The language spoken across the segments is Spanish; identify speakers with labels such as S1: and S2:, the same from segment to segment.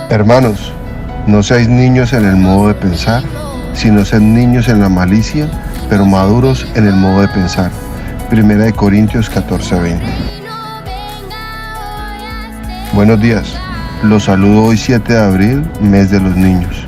S1: Hermanos, no seáis niños en el modo de pensar, sino sed niños en la malicia, pero maduros en el modo de pensar. 1 Corintios 14:20. Buenos días, los saludo hoy 7 de abril, mes de los niños.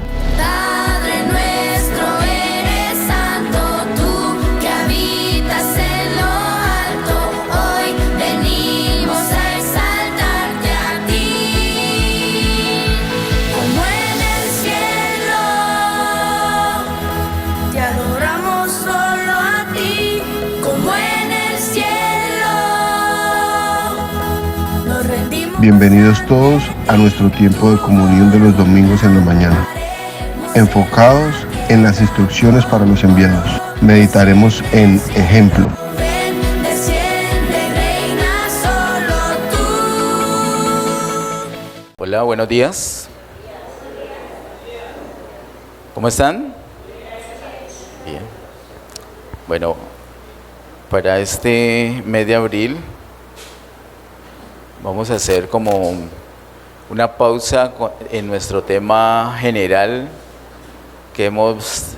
S1: Bienvenidos todos a nuestro tiempo de comunión de los domingos en la mañana, enfocados en las instrucciones para los enviados. Meditaremos en ejemplo.
S2: Hola, buenos días. ¿Cómo están? Bien. Bueno, para este mes de abril vamos a hacer como una pausa en nuestro tema general que hemos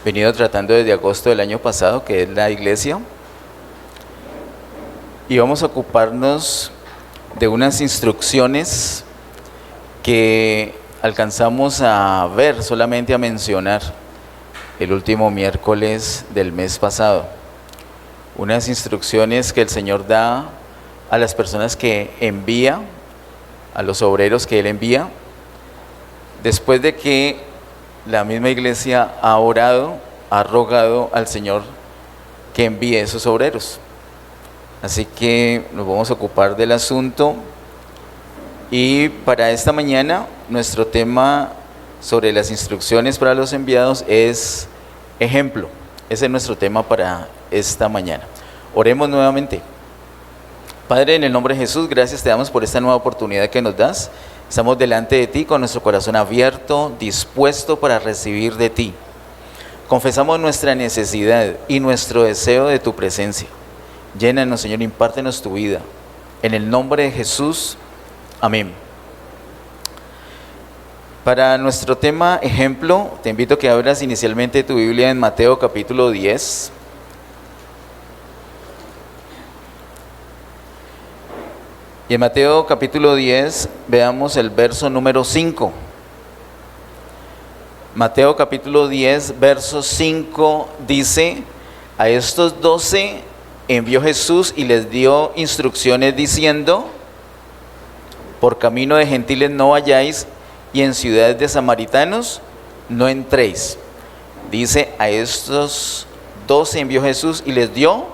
S2: venido tratando desde agosto del año pasado, que es la iglesia. Y vamos a ocuparnos de unas instrucciones que alcanzamos a ver, solamente a mencionar, el último miércoles del mes pasado. Unas instrucciones que el Señor da a las personas que envía, a los obreros que Él envía, después de que la misma iglesia ha orado, ha rogado al Señor que envíe esos obreros. Así que nos vamos a ocupar del asunto, y para esta mañana nuestro tema sobre las instrucciones para los enviados es ejemplo. Ese es nuestro tema para esta mañana. Oremos nuevamente. Padre, en el nombre de Jesús, gracias te damos por esta nueva oportunidad que nos das. Estamos delante de ti con nuestro corazón abierto, dispuesto para recibir de ti. Confesamos nuestra necesidad y nuestro deseo de tu presencia. Llénanos, Señor, impártenos tu vida. En el nombre de Jesús, amén. Para nuestro tema ejemplo, te invito a que abras inicialmente tu Biblia en Mateo capítulo 10. Y en Mateo capítulo 10 veamos el verso número 5. Mateo capítulo 10, verso 5 dice: a estos 12 envió Jesús y les dio instrucciones diciendo: por camino de gentiles no vayáis, y en ciudades de samaritanos no entréis. Dice, a estos 12 envió Jesús y les dio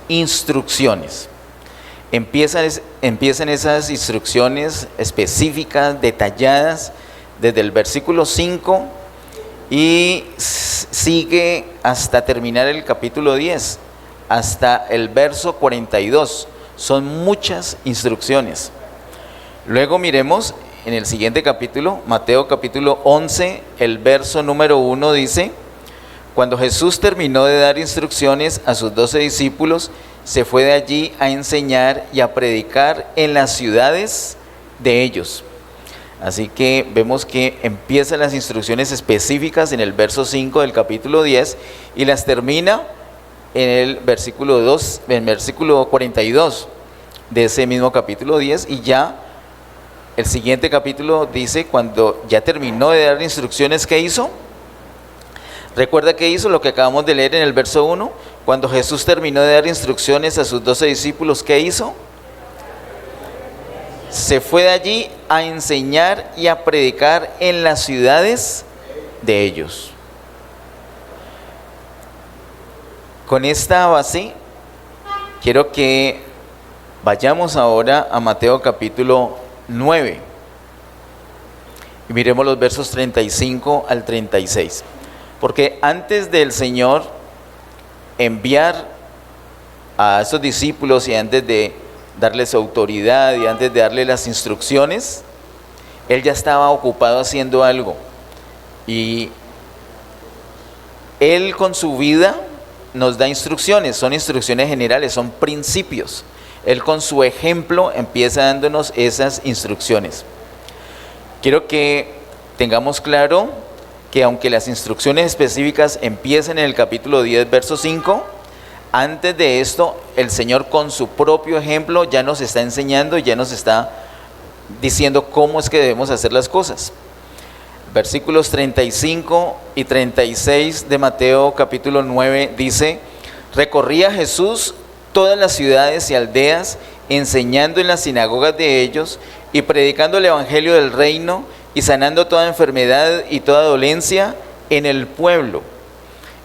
S2: instrucciones. Empiezan esas instrucciones específicas, detalladas, desde el versículo 5 y sigue hasta terminar el capítulo 10, hasta el verso 42. Son muchas instrucciones. Luego miremos en el siguiente capítulo, Mateo capítulo 11, el verso número 1 dice: cuando Jesús terminó de dar instrucciones a sus 12 discípulos, se fue de allí a enseñar y a predicar en las ciudades de ellos. Así que vemos que empiezan las instrucciones específicas en el verso 5 del capítulo 10 y las termina en el versículo 2, en el versículo 42 de ese mismo capítulo 10, y ya el siguiente capítulo dice, cuando ya terminó de dar instrucciones, ¿qué hizo? Recuerda que hizo lo que acabamos de leer en el verso 1. Cuando Jesús terminó de dar instrucciones a sus 12 discípulos, ¿qué hizo? Se fue de allí a enseñar y a predicar en las ciudades de ellos. Con esta base, quiero que vayamos ahora a Mateo capítulo 9 y miremos los versos 35 al 36. Porque antes del Señor enviar a esos discípulos y antes de darles autoridad y antes de darles las instrucciones, Él ya estaba ocupado haciendo algo. Y Él con su vida nos da instrucciones, son instrucciones generales, son principios. Él con su ejemplo empieza dándonos esas instrucciones. Quiero que tengamos claro que aunque las instrucciones específicas empiecen en el capítulo 10, verso 5, antes de esto el Señor con su propio ejemplo ya nos está enseñando y ya nos está diciendo cómo es que debemos hacer las cosas. Versículos 35 y 36 de Mateo capítulo 9 dice: recorría Jesús todas las ciudades y aldeas, enseñando en las sinagogas de ellos y predicando el evangelio del reino y sanando toda enfermedad y toda dolencia en el pueblo.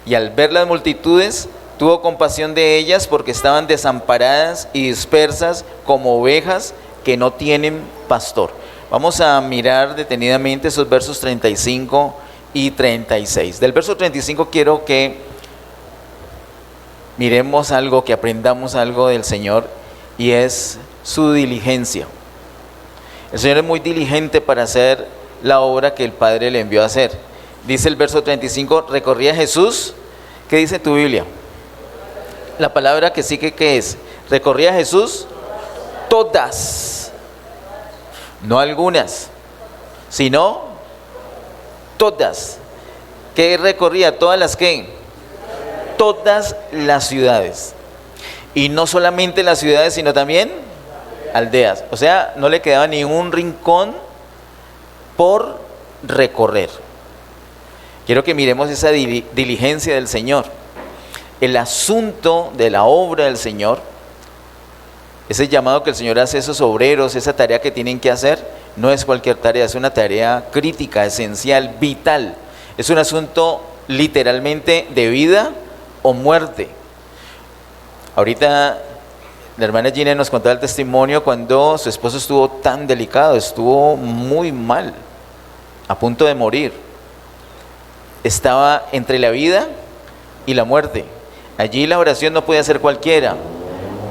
S2: Y al ver las multitudes, tuvo compasión de ellas porque estaban desamparadas y dispersas como ovejas que no tienen pastor. Vamos a mirar detenidamente esos versos 35 y 36. Del verso 35 quiero que miremos algo, que aprendamos algo del Señor, y es su diligencia. El Señor es muy diligente para hacer la obra que el Padre le envió a hacer. Dice el verso 35, recorría Jesús. ¿Qué dice tu Biblia? La palabra que sigue, ¿qué es? Recorría Jesús todas. No algunas, sino todas. ¿Qué recorría? ¿Todas las qué? Todas las ciudades. Y no solamente las ciudades, sino también aldeas. O sea, no le quedaba ni un rincón por recorrer. Quiero que miremos esa diligencia del Señor. El asunto de la obra del Señor, ese llamado que el Señor hace a esos obreros, esa tarea que tienen que hacer, no es cualquier tarea, es una tarea crítica, esencial, vital. Es un asunto literalmente de vida o muerte. Ahorita la hermana Gina nos contaba el testimonio cuando su esposo estuvo tan delicado, estuvo muy mal, a punto de morir. Estaba entre la vida y la muerte. Allí la oración no podía ser cualquiera.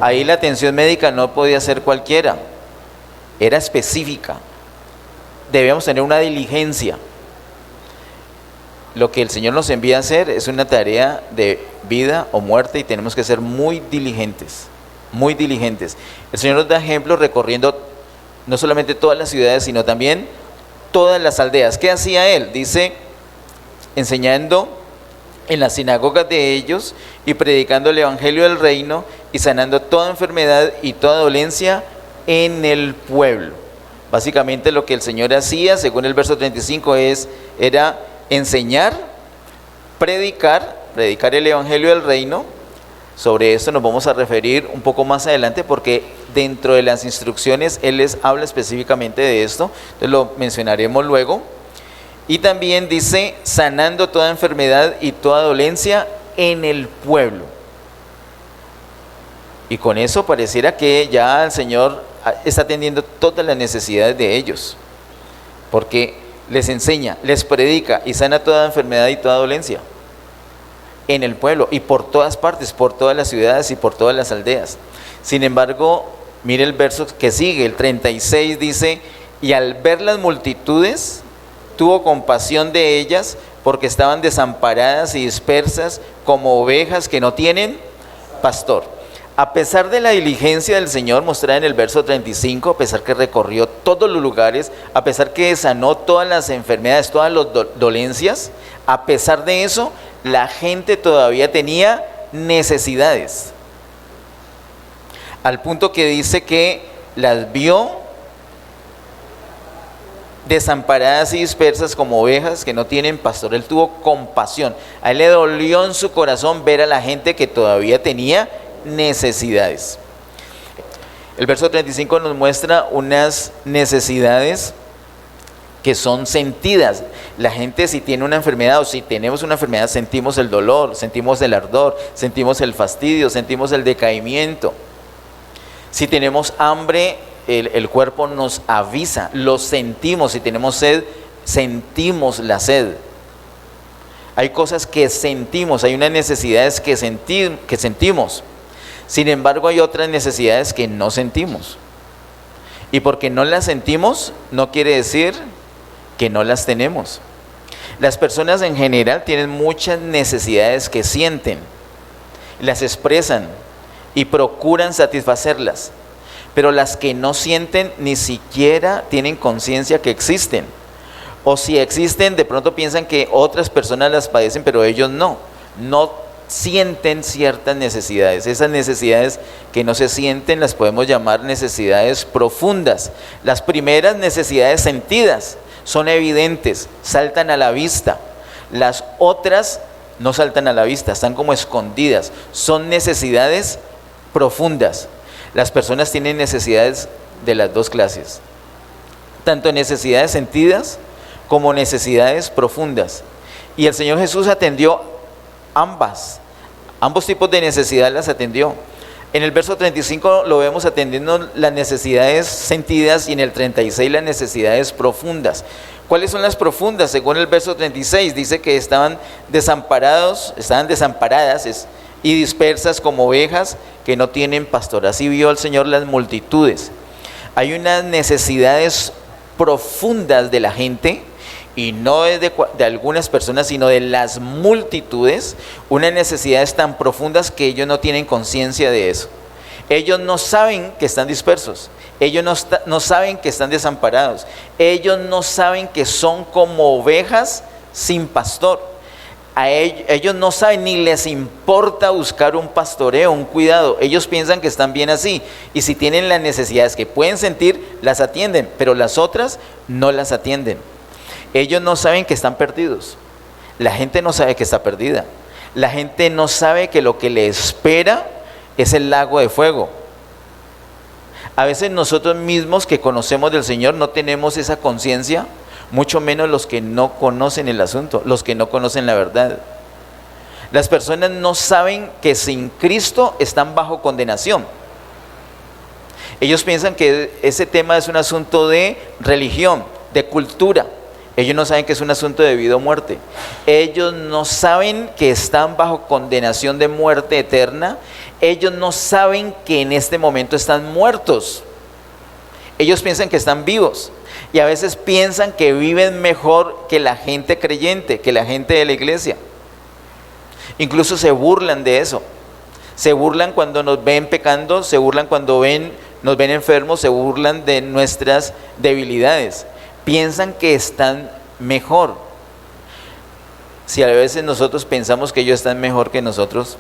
S2: Ahí la atención médica no podía ser cualquiera. Era específica. Debíamos tener una diligencia. Lo que el Señor nos envía a hacer es una tarea de vida o muerte y tenemos que ser muy diligentes. Muy diligentes. El Señor nos da ejemplos recorriendo no solamente todas las ciudades, sino también todas las aldeas. ¿Qué hacía Él? Dice, enseñando en las sinagogas de ellos y predicando el evangelio del reino y sanando toda enfermedad y toda dolencia en el pueblo. Básicamente lo que el Señor hacía, según el verso 35, era enseñar, predicar el evangelio del reino. Sobre esto nos vamos a referir un poco más adelante porque dentro de las instrucciones Él les habla específicamente de esto, entonces lo mencionaremos luego. Y también dice, sanando toda enfermedad y toda dolencia en el pueblo. Y con eso pareciera que ya el Señor está atendiendo todas las necesidades de ellos. Porque les enseña, les predica y sana toda enfermedad y toda dolencia. En el pueblo y por todas partes, por todas las ciudades y por todas las aldeas. Sin embargo, mire el verso que sigue, el 36 dice, y al ver las multitudes, tuvo compasión de ellas porque estaban desamparadas y dispersas como ovejas que no tienen pastor. A pesar de la diligencia del Señor mostrada en el verso 35, a pesar que recorrió todos los lugares, a pesar que sanó todas las enfermedades, todas las dolencias, a pesar de eso, la gente todavía tenía necesidades. Al punto que dice que las vio desamparadas y dispersas como ovejas que no tienen pastor. Él tuvo compasión. A Él le dolió en su corazón ver a la gente que todavía tenía necesidades. El verso 35 nos muestra unas necesidades que son sentidas. La gente, si tiene una enfermedad o si tenemos una enfermedad, sentimos el dolor, sentimos el ardor, sentimos el fastidio, sentimos el decaimiento. Si tenemos hambre, el cuerpo nos avisa, lo sentimos. Si tenemos sed, sentimos la sed. Hay cosas que sentimos, hay unas necesidades que sentimos. Sin embargo, hay otras necesidades que no sentimos. Y porque no las sentimos, no quiere decir que no las tenemos. Las personas en general tienen muchas necesidades que sienten, las expresan y procuran satisfacerlas. Pero las que no sienten ni siquiera tienen conciencia que existen. O si existen, de pronto piensan que otras personas las padecen, pero ellos no. No sienten ciertas necesidades. Esas necesidades que no se sienten las podemos llamar necesidades profundas. Las primeras necesidades sentidas son evidentes, saltan a la vista. Las otras no saltan a la vista, están como escondidas. Son necesidades profundas. Las personas tienen necesidades de las dos clases, tanto necesidades sentidas como necesidades profundas. Y el Señor Jesús atendió ambos tipos de necesidad las atendió. En el verso 35 lo vemos atendiendo las necesidades sentidas y en el 36 las necesidades profundas. ¿Cuáles son las profundas? Según el verso 36 dice que estaban desamparadas y dispersas como ovejas que no tienen pastor. Así vio el Señor las multitudes. Hay unas necesidades profundas de la gente, y no es de algunas personas, sino de las multitudes, unas necesidades tan profundas que ellos no tienen conciencia de eso. Ellos no saben que están dispersos, ellos no saben que están desamparados, ellos no saben que son como ovejas sin pastor. Ellos no saben ni les importa buscar un pastoreo, un cuidado. Ellos piensan que están bien así, y si tienen las necesidades que pueden sentir, las atienden, pero las otras no las atienden. Ellos no saben que están perdidos. La gente no sabe que está perdida. La gente no sabe que lo que le espera es el lago de fuego. A veces nosotros mismos que conocemos del Señor no tenemos esa conciencia, mucho menos los que no conocen el asunto, los que no conocen la verdad. Las personas no saben que sin Cristo están bajo condenación. Ellos piensan que ese tema es un asunto de religión, de cultura. Ellos no saben que es un asunto de vida o muerte. Ellos no saben que están bajo condenación de muerte eterna. Ellos no saben que en este momento están muertos. Ellos piensan que están vivos. Y a veces piensan que viven mejor que la gente creyente, que la gente de la iglesia. Incluso se burlan de eso. Se burlan cuando nos ven pecando, se burlan cuando nos ven enfermos, se burlan de nuestras debilidades. Piensan que están mejor. Si a veces nosotros pensamos que ellos están mejor que nosotros,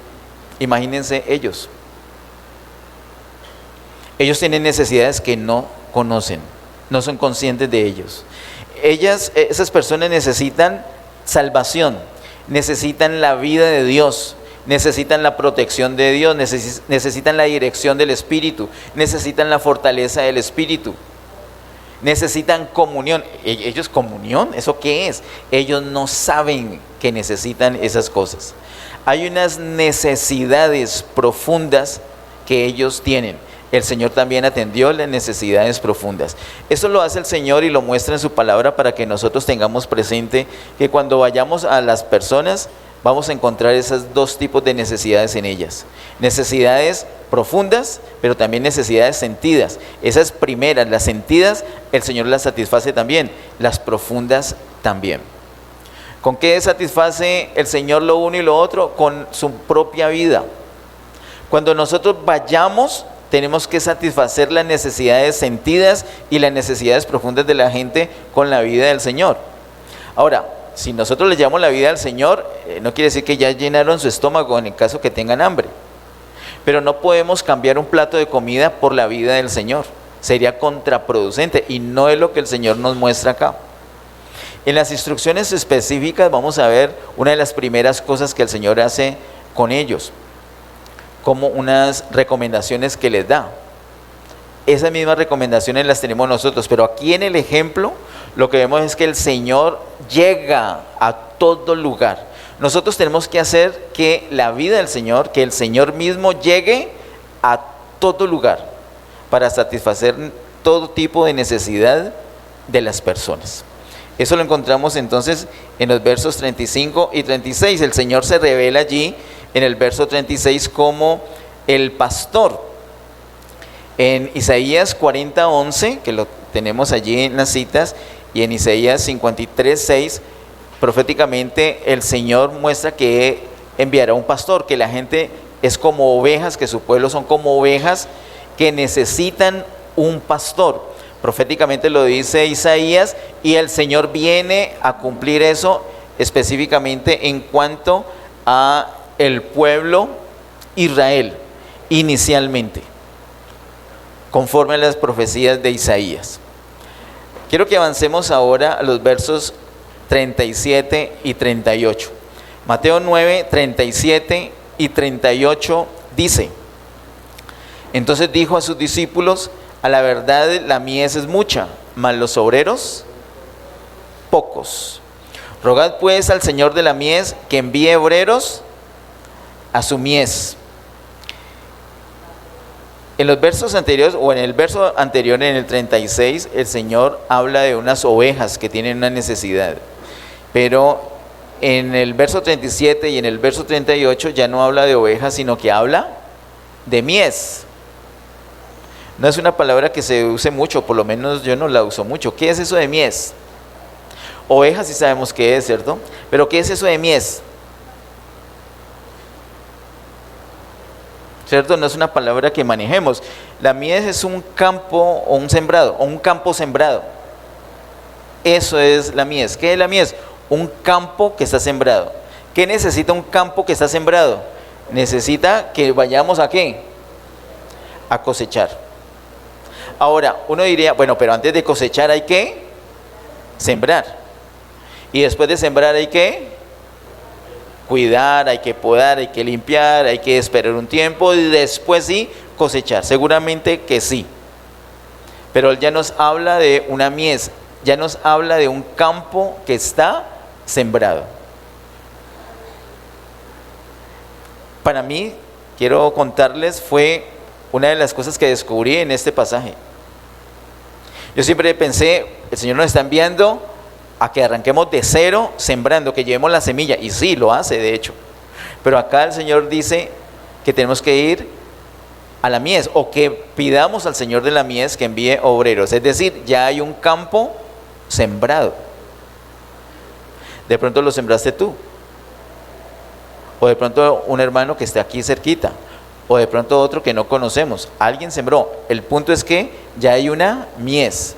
S2: imagínense ellos. Ellos tienen necesidades que no conocen, no son conscientes de ellos. Esas personas necesitan salvación, necesitan la vida de Dios, necesitan la protección de Dios, necesitan la dirección del Espíritu, necesitan la fortaleza del Espíritu. Necesitan comunión. ¿Ellos comunión? ¿Eso qué es? Ellos no saben que necesitan esas cosas. Hay unas necesidades profundas que ellos tienen. El Señor también atendió las necesidades profundas. Eso lo hace el Señor y lo muestra en su palabra para que nosotros tengamos presente que cuando vayamos a las personas vamos a encontrar esos dos tipos de necesidades en ellas. Necesidades profundas, pero también necesidades sentidas. Esas primeras, las sentidas, el Señor las satisface también. Las profundas también. ¿Con qué satisface el Señor lo uno y lo otro? Con su propia vida. Cuando nosotros vayamos, tenemos que satisfacer las necesidades sentidas y las necesidades profundas de la gente con la vida del Señor. Ahora, si nosotros le llamamos la vida al Señor, no quiere decir que ya llenaron su estómago en el caso que tengan hambre. Pero no podemos cambiar un plato de comida por la vida del Señor. Sería contraproducente y no es lo que el Señor nos muestra acá. En las instrucciones específicas vamos a ver una de las primeras cosas que el Señor hace con ellos, como unas recomendaciones que les da. Esas mismas recomendaciones las tenemos nosotros, pero aquí en el ejemplo lo que vemos es que el Señor llega a todo lugar. Nosotros tenemos que hacer que la vida del Señor, que el Señor mismo llegue a todo lugar para satisfacer todo tipo de necesidad de las personas. Eso lo encontramos entonces en los versos 35 y 36. El Señor se revela allí en el verso 36 como el pastor. En Isaías 40:11, que lo tenemos allí en las citas, y en Isaías 53:6, proféticamente el Señor muestra que enviará un pastor, que la gente es como ovejas, que su pueblo son como ovejas que necesitan un pastor. Proféticamente lo dice Isaías, y el Señor viene a cumplir eso específicamente en cuanto a el pueblo Israel, inicialmente, conforme a las profecías de Isaías. Quiero que avancemos ahora a los versos 37 y 38. Mateo 9, 37 y 38 dice: entonces dijo a sus discípulos: a la verdad la mies es mucha, mas los obreros pocos. Rogad pues al Señor de la mies que envíe obreros a su mies. En los versos anteriores, o en el verso anterior, en el 36, el Señor habla de unas ovejas que tienen una necesidad. Pero en el verso 37 y en el verso 38 ya no habla de ovejas, sino que habla de mies. No es una palabra que se use mucho, por lo menos yo no la uso mucho. ¿Qué es eso de mies? Ovejas sí sabemos qué es, ¿cierto? Pero ¿qué es eso de mies? ¿Cierto? No es una palabra que manejemos. La mies es un campo o un sembrado, o un campo sembrado. Eso es la mies. ¿Qué es la mies? Un campo que está sembrado. ¿Qué necesita un campo que está sembrado? Necesita que vayamos ¿a qué? A cosechar. Ahora, uno diría, bueno, pero antes de cosechar hay que sembrar. Y después de sembrar hay que cuidar, hay que podar, hay que limpiar, hay que esperar un tiempo y después sí cosechar. Seguramente que sí. Pero él ya nos habla de una mies, ya nos habla de un campo que está sembrado. Para mí, quiero contarles, fue una de las cosas que descubrí en este pasaje. Yo siempre pensé, el Señor nos está enviando a que arranquemos de cero sembrando, que llevemos la semilla, y sí, lo hace de hecho. Pero acá el Señor dice que tenemos que ir a la mies, o que pidamos al Señor de la mies que envíe obreros. Es decir, ya hay un campo sembrado. De pronto lo sembraste tú, o de pronto un hermano que esté aquí cerquita, o de pronto otro que no conocemos. Alguien sembró. El punto es que ya hay una mies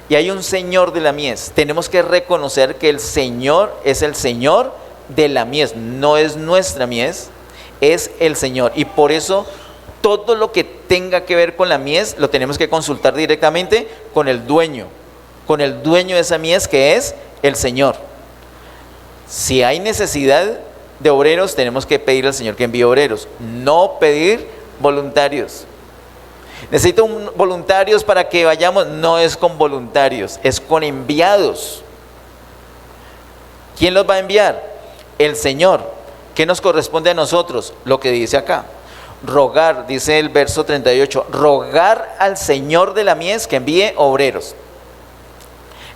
S2: y hay un Señor de la mies. Tenemos que reconocer que el Señor es el Señor de la mies. No es nuestra mies, es el Señor. Y por eso todo lo que tenga que ver con la mies lo tenemos que consultar directamente con el dueño de esa mies, que es el Señor. Si hay necesidad de obreros, tenemos que pedir al Señor que envíe obreros, no pedir voluntarios. Necesito voluntarios para que vayamos. No es con voluntarios, es con enviados. ¿Quién los va a enviar? El Señor. ¿Qué nos corresponde a nosotros? Lo que dice acá: rogar, dice el verso 38, rogar al Señor de la mies que envíe obreros.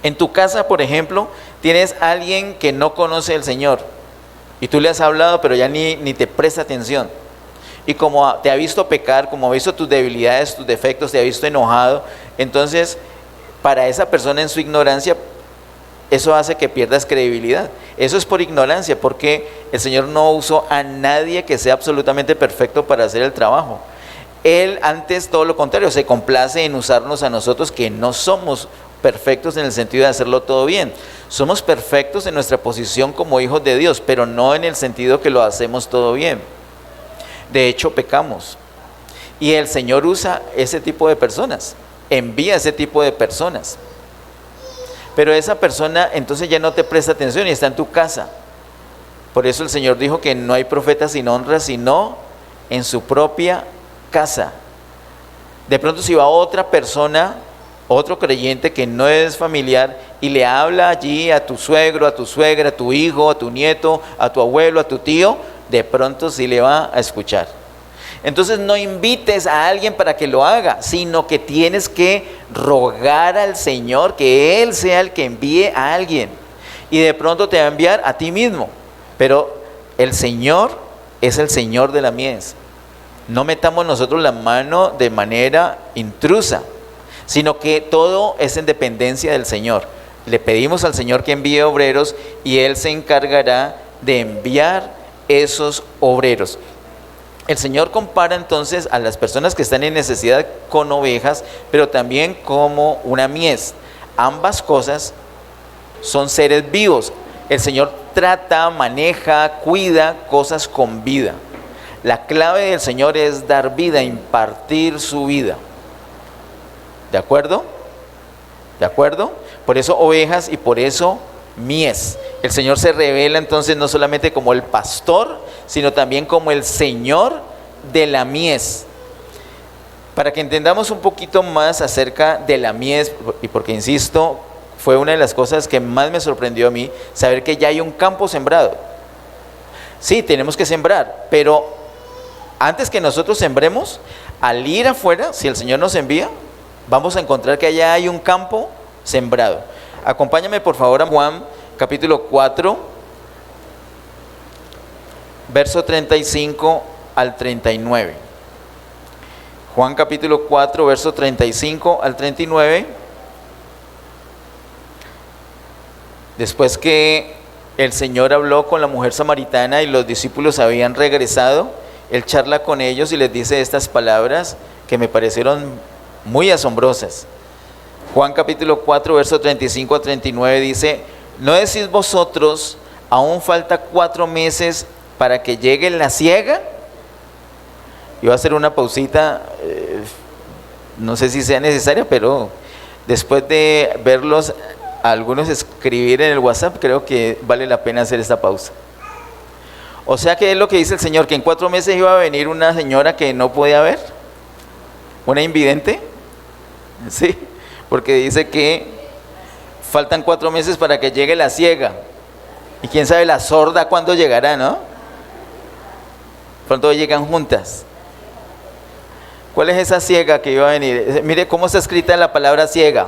S2: En tu casa, por ejemplo, tienes a alguien que no conoce al Señor y tú le has hablado, pero ya ni te presta atención. Y como te ha visto pecar, como ha visto tus debilidades, tus defectos, te ha visto enojado, entonces para esa persona en su ignorancia, eso hace que pierdas credibilidad. Eso es por ignorancia, porque el Señor no usó a nadie que sea absolutamente perfecto para hacer el trabajo. Él, antes, todo lo contrario, se complace en usarnos a nosotros, que no somos perfectos en el sentido de hacerlo todo bien. Somos perfectos en nuestra posición como hijos de Dios, pero no en el sentido que lo hacemos todo bien. De hecho, pecamos. Y el Señor usa ese tipo de personas, envía ese tipo de personas. Pero esa persona entonces ya no te presta atención y está en tu casa. Por eso el Señor dijo que no hay profeta sin honra, sino en su propia casa. De pronto, si va otra persona, otro creyente que no es familiar, y le habla allí a tu suegro, a tu suegra, a tu hijo, a tu nieto, a tu abuelo, a tu tío, de pronto sí le va a escuchar. Entonces no invites a alguien para que lo haga, sino que tienes que rogar al Señor que Él sea el que envíe a alguien. Y de pronto te va a enviar a ti mismo. Pero el Señor es el Señor de la mies. No metamos nosotros la mano de manera intrusa, sino que todo es en dependencia del Señor. Le pedimos al Señor que envíe obreros y Él se encargará de enviar esos obreros. el Señor compara entonces a las personas que están en necesidad con ovejas, pero también como una mies. Ambas cosas son seres vivos. El Señor trata, maneja, cuida cosas con vida. La clave del Señor es dar vida, impartir su vida. ¿De acuerdo? ¿De acuerdo? Por eso ovejas y por eso mies. El Señor se revela entonces no solamente como el pastor, sino también como el Señor de la mies. Para que entendamos un poquito más acerca de la mies, y porque insisto, fue una de las cosas que más me sorprendió a mí, saber que ya hay un campo sembrado. Sí, tenemos que sembrar, pero antes que nosotros sembremos, al ir afuera, si el Señor nos envía, vamos a encontrar que allá hay un campo sembrado. Acompáñame por favor a Juan capítulo 4, verso 35 al 39. Juan capítulo 4, verso 35 al 39. Después que el Señor habló con la mujer samaritana y los discípulos habían regresado, Él charla con ellos y les dice estas palabras que me parecieron muy asombrosas. Juan capítulo 4, verso 35 a 39 dice: ¿no decís vosotros, aún falta 4 meses para que llegue la siega? Iba a hacer una pausita, no sé si sea necesaria, pero después de verlos a algunos escribir en el WhatsApp, creo que vale la pena hacer esta pausa. O sea que es lo que dice el Señor, que en 4 meses iba a venir una señora que no podía ver, una invidente, sí, porque dice que faltan 4 meses para que llegue la ciega, y quién sabe la sorda cuándo llegará, ¿no? Pronto llegan juntas. ¿Cuál es esa ciega que iba a venir? Mire cómo está escrita la palabra ciega.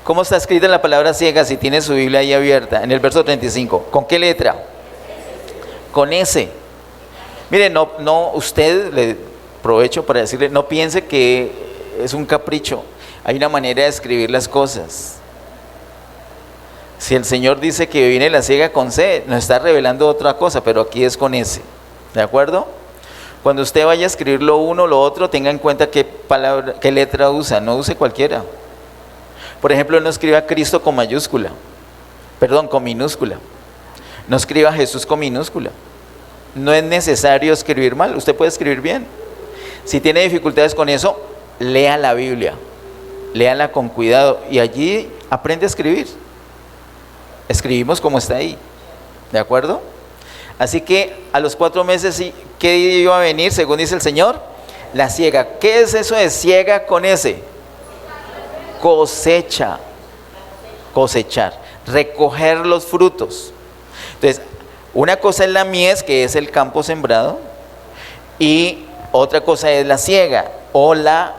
S2: ¿Cómo está escrita la palabra ciega si tiene su Biblia ahí abierta? En el verso 35. ¿Con qué letra? Con S. Mire, no, usted, le aprovecho para decirle, no piense que es un capricho. Hay una manera de escribir las cosas. Si el Señor dice que viene la ciega con C, nos está revelando otra cosa, pero aquí es con S. ¿De acuerdo? Cuando usted vaya a escribir lo uno o lo otro, tenga en cuenta qué palabra, qué letra usa, no use cualquiera. Por ejemplo, no escriba Cristo con mayúscula, perdón, con minúscula. No escriba Jesús con minúscula. No es necesario escribir mal, usted puede escribir bien. Si tiene dificultades con eso, lea la Biblia, léala con cuidado y allí aprende a escribir. Escribimos como está ahí, ¿de acuerdo? Así que a los 4 meses, ¿qué iba a venir? Según dice el Señor, la siega. ¿Qué es eso de siega con ese? Cosecha, cosechar, recoger los frutos. Entonces, una cosa es la mies, que es el campo sembrado, y otra cosa es la siega o la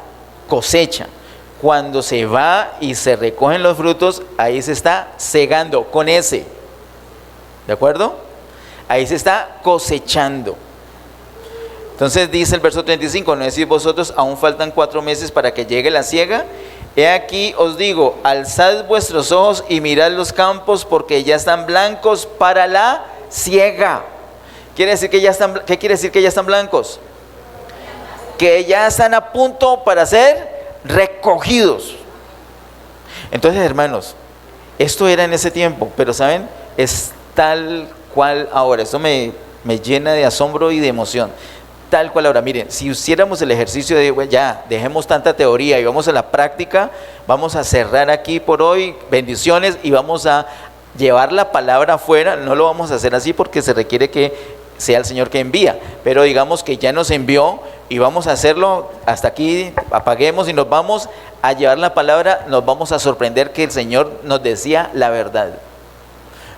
S2: cosecha. Cuando se va y se recogen los frutos, ahí se está segando con ese, ¿de acuerdo? Ahí se está cosechando. Entonces dice el verso 35, ¿no decís vosotros, aún faltan 4 meses para que llegue la siega? He aquí os digo, alzad vuestros ojos y mirad los campos, porque ya están blancos para la siega. ¿Quiere decir que ya están, ¿qué quiere decir que ya están blancos? Que ya están a punto para ser recogidos. Entonces, hermanos, esto era en ese tiempo, pero ¿saben? Es tal cual ahora. Esto me llena de asombro y de emoción. Tal cual ahora. Miren, si hiciéramos el ejercicio de, bueno, ya, dejemos tanta teoría y vamos a la práctica, vamos a cerrar aquí por hoy, bendiciones, y vamos a llevar la palabra afuera. No lo vamos a hacer así porque se requiere que sea el Señor que envía, pero digamos que ya nos envió y vamos a hacerlo hasta aquí, apaguemos y nos vamos a llevar la palabra. Nos vamos a sorprender que el Señor nos decía la verdad.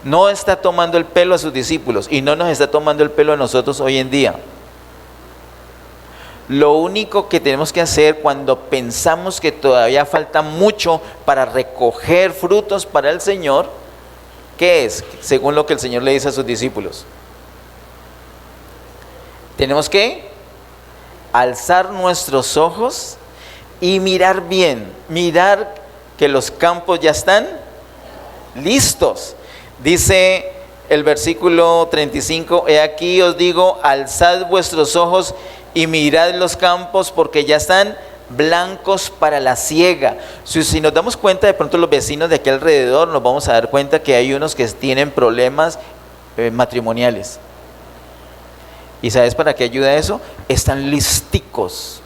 S2: No está tomando el pelo a sus discípulos y no nos está tomando el pelo a nosotros hoy en día. Lo único que tenemos que hacer cuando pensamos que todavía falta mucho para recoger frutos para el Señor, ¿qué es? Según lo que el Señor le dice a sus discípulos, tenemos que alzar nuestros ojos y mirar bien, mirar que los campos ya están listos. Dice el versículo 35, he aquí os digo, alzad vuestros ojos y mirad los campos porque ya están blancos para la siega. Si nos damos cuenta, de pronto los vecinos de aquí alrededor, nos vamos a dar cuenta que hay unos que tienen problemas matrimoniales. ¿Y sabes para qué ayuda eso? Están listicos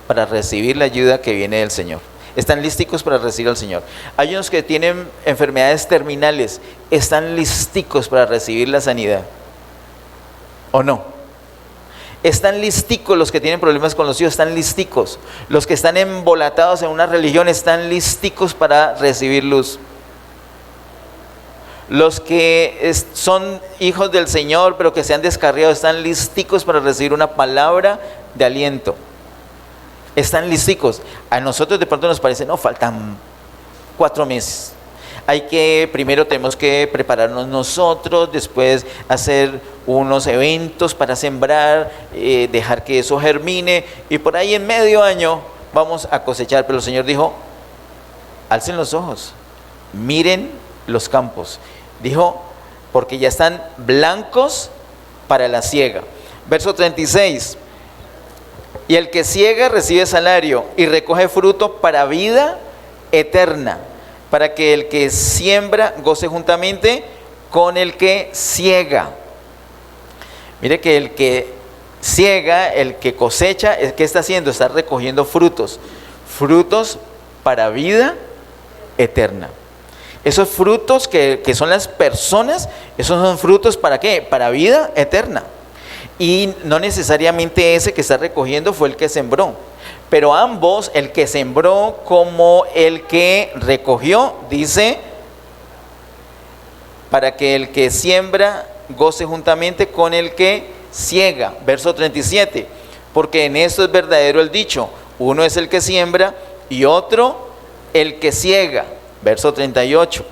S2: para recibir la ayuda que viene del Señor. Están listicos para recibir al Señor. Hay unos que tienen enfermedades terminales, están listicos para recibir la sanidad. ¿O no? Están listicos los que tienen problemas con los hijos, están listicos. Los que están embolatados en una religión están listicos para recibir luz. Los que son hijos del Señor pero que se han descarriado están listicos para recibir una palabra de aliento. Están listicos. A nosotros de pronto nos parece, no, faltan 4 meses. Primero tenemos que prepararnos nosotros, después hacer unos eventos para sembrar, dejar que eso germine y por ahí en medio año vamos a cosechar. Pero el Señor dijo, alcen los ojos, miren los campos. Dijo, porque ya están blancos para la siega. Verso 36. Y el que siega recibe salario y recoge fruto para vida eterna, para que el que siembra goce juntamente con el que siega. Mire que el que siega, el que cosecha, ¿qué está haciendo? Está recogiendo frutos. Frutos para vida eterna. Esos frutos que son las personas, esos son frutos ¿para qué? Para vida eterna. Y no necesariamente ese que está recogiendo fue el que sembró. Pero ambos, el que sembró como el que recogió, dice, para que el que siembra goce juntamente con el que siega. Verso 37, porque en esto es verdadero el dicho, uno es el que siembra y otro el que siega. Verso 38,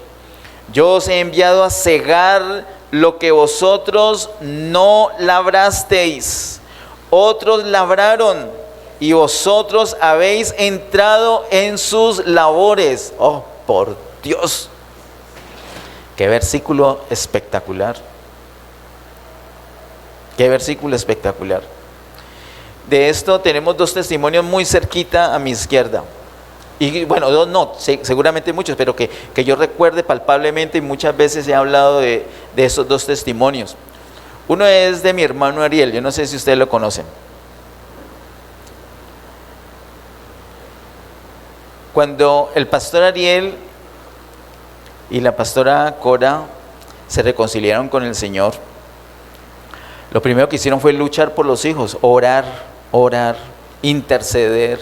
S2: yo os he enviado a cegar lo que vosotros no labrasteis, otros labraron y vosotros habéis entrado en sus labores. Oh, por Dios, qué versículo espectacular. Qué versículo espectacular. De esto tenemos 2 testimonios muy cerquita a mi izquierda. Y bueno, 2 no, seguramente muchos, pero que yo recuerde palpablemente y muchas veces he hablado de esos 2 testimonios. Uno es de mi hermano Ariel, yo no sé si ustedes lo conocen. Cuando el pastor Ariel y la pastora Cora se reconciliaron con el Señor, lo primero que hicieron fue luchar por los hijos, orar, interceder.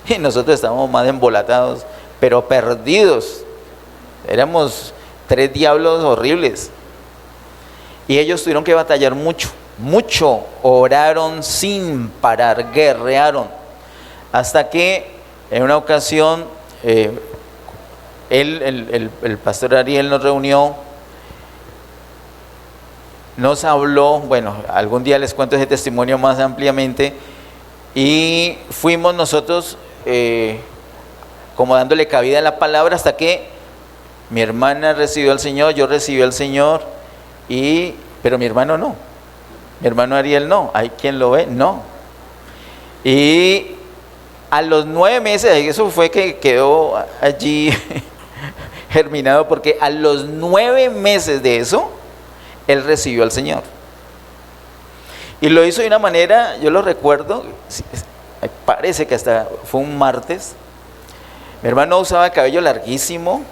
S2: Y nosotros estábamos más embolatados, pero perdidos. Éramos 3 diablos horribles. Y ellos tuvieron que batallar mucho, oraron sin parar, guerrearon. Hasta que en una ocasión, el pastor Ariel nos reunió, nos habló, bueno, algún día les cuento ese testimonio más ampliamente, y fuimos nosotros como dándole cabida a la palabra hasta que mi hermana recibió al Señor, yo recibí al Señor, pero mi hermano no, mi hermano Ariel no, ¿hay quien lo ve? No. Y a los 9 meses, eso fue que quedó allí germinado, porque a los 9 meses de eso, él recibió al Señor. Y lo hizo de una manera, yo lo recuerdo, parece que hasta fue un martes. Mi hermano usaba cabello larguísimo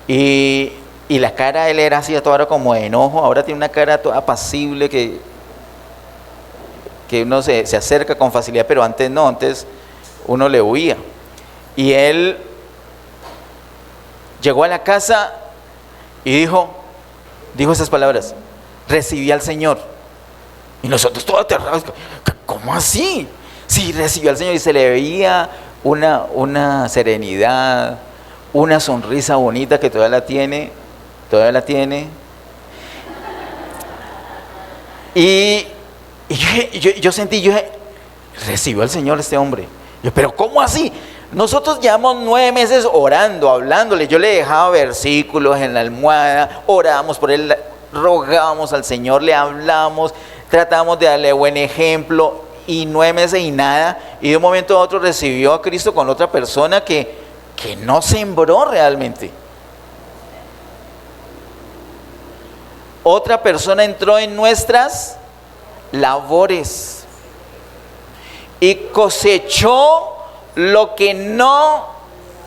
S2: y la cara de él era así, toda como de enojo. Ahora tiene una cara toda apacible que uno se acerca con facilidad, pero antes no, antes uno le huía. Y él llegó a la casa y dijo esas palabras: recibí al Señor. Y nosotros todos aterrados, ¿cómo así? Sí, recibió al Señor, y se le veía una serenidad, una sonrisa bonita que todavía la tiene. Y yo sentí, recibió al Señor este hombre. Pero ¿cómo así? Nosotros llevamos 9 meses orando, hablándole. Yo le dejaba versículos en la almohada, orábamos por él, rogábamos al Señor, le hablamos, tratamos de darle buen ejemplo, y 9 meses y nada. Y de un momento a otro recibió a Cristo con otra persona que no sembró realmente. Otra persona entró en nuestras labores y cosechó lo que no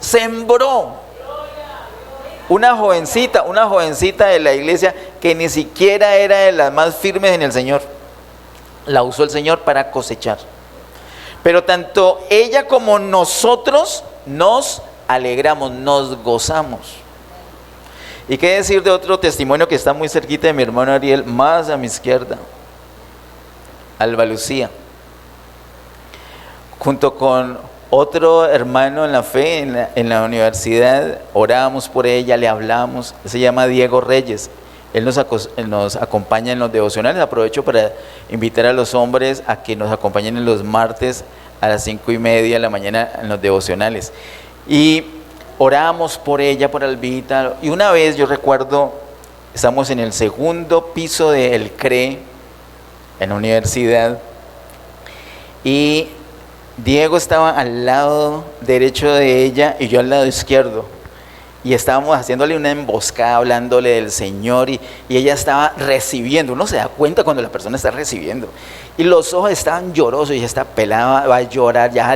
S2: sembró. Una jovencita de la iglesia que ni siquiera era de las más firmes en el Señor, la usó el Señor para cosechar. Pero tanto ella como nosotros nos alegramos, nos gozamos. ¿Y qué decir de otro testimonio que está muy cerquita de mi hermano Ariel, más a mi izquierda? Alba Lucía, junto con otro hermano en la fe, en la universidad, oramos por ella, le hablamos. Se llama Diego Reyes. Él nos acompaña en los devocionales. Aprovecho para invitar a los hombres a que nos acompañen en los martes a las 5:30 de la mañana en los devocionales. Y oramos por ella, por Albita. Y una vez yo recuerdo, estamos en el segundo piso del CRE, en la universidad, y Diego estaba al lado derecho de ella y yo al lado izquierdo. Y estábamos haciéndole una emboscada, hablándole del Señor, y ella estaba recibiendo. Uno se da cuenta cuando la persona está recibiendo. Y los ojos estaban llorosos, y esta pelada va a llorar, ya